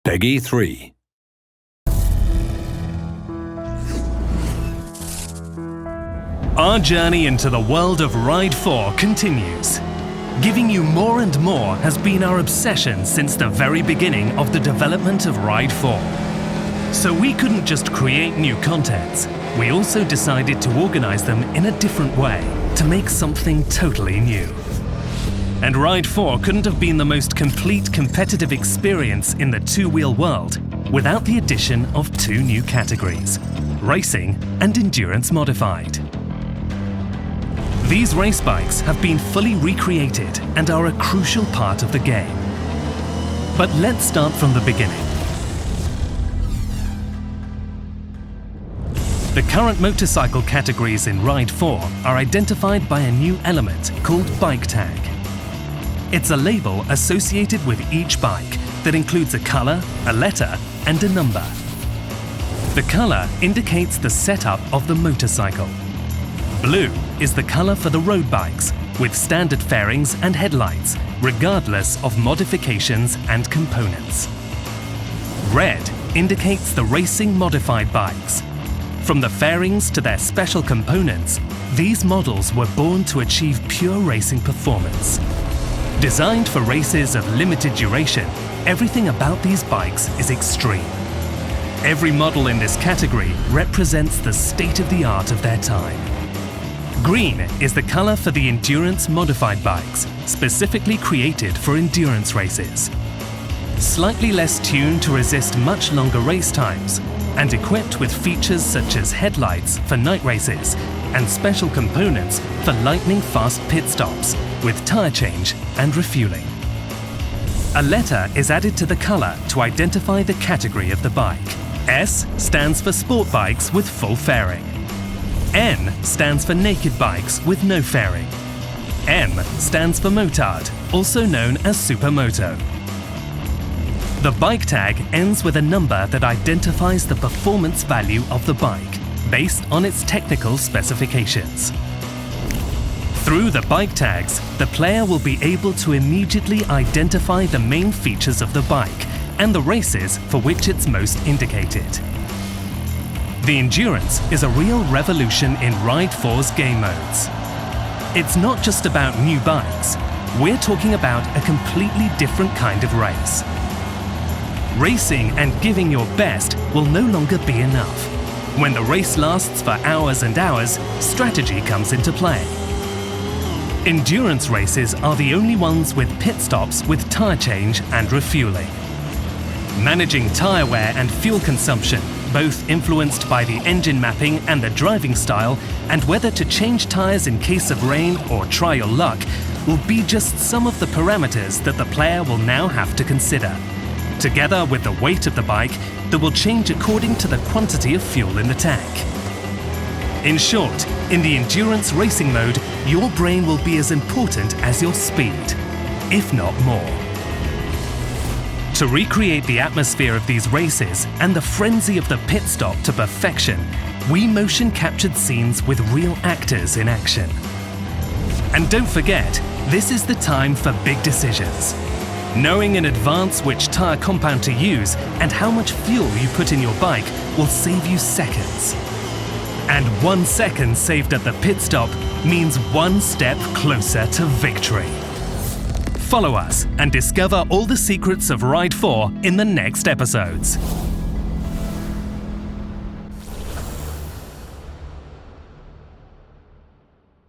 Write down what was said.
Peggy 3. Our journey into the world of Ride 4 continues. Giving you more and more has been our obsession since the very beginning of the development of Ride 4. So we couldn't just create new contents, we also decided to organize them in a different way to make something totally new. And Ride 4 couldn't have been the most complete competitive experience in the two-wheel world without the addition of two new categories: racing and endurance modified. These race bikes have been fully recreated and are a crucial part of the game. But let's start from the beginning. The current motorcycle categories in Ride 4 are identified by a new element called Bike Tag. It's a label associated with each bike that includes a color, a letter, and a number. The color indicates the setup of the motorcycle. Blue is the color for the road bikes, with standard fairings and headlights, regardless of modifications and components. Red indicates the racing modified bikes. From the fairings to their special components, these models were born to achieve pure racing performance. Designed for races of limited duration, everything about these bikes is extreme. Every model in this category represents the state-of-the-art of their time. Green is the color for the endurance modified bikes, specifically created for endurance races. Slightly less tuned to resist much longer race times, and equipped with features such as headlights for night races and special components for lightning-fast pit stops with tire change and refueling. A letter is added to the color to identify the category of the bike. S stands for sport bikes with full fairing. N stands for naked bikes with no fairing. M stands for motard, also known as supermoto. The bike tag ends with a number that identifies the performance value of the bike, based on its technical specifications. Through the bike tags, the player will be able to immediately identify the main features of the bike and the races for which it's most indicated. The Endurance is a real revolution in Ride 4's game modes. It's not just about new bikes, we're talking about a completely different kind of race. Racing and giving your best will no longer be enough. When the race lasts for hours and hours, strategy comes into play. Endurance races are the only ones with pit stops with tire change and refueling. Managing tire wear and fuel consumption, both influenced by the engine mapping and the driving style, and whether to change tires in case of rain or try your luck, will be just some of the parameters that the player will now have to consider, together with the weight of the bike that will change according to the quantity of fuel in the tank. In short, in the endurance racing mode, your brain will be as important as your speed, if not more. To recreate the atmosphere of these races and the frenzy of the pit stop to perfection, we motion captured scenes with real actors in action. And don't forget, this is the time for big decisions. Knowing in advance which tire compound to use and how much fuel you put in your bike will save you seconds. And 1 second saved at the pit stop means one step closer to victory. Follow us and discover all the secrets of Ride 4 in the next episodes.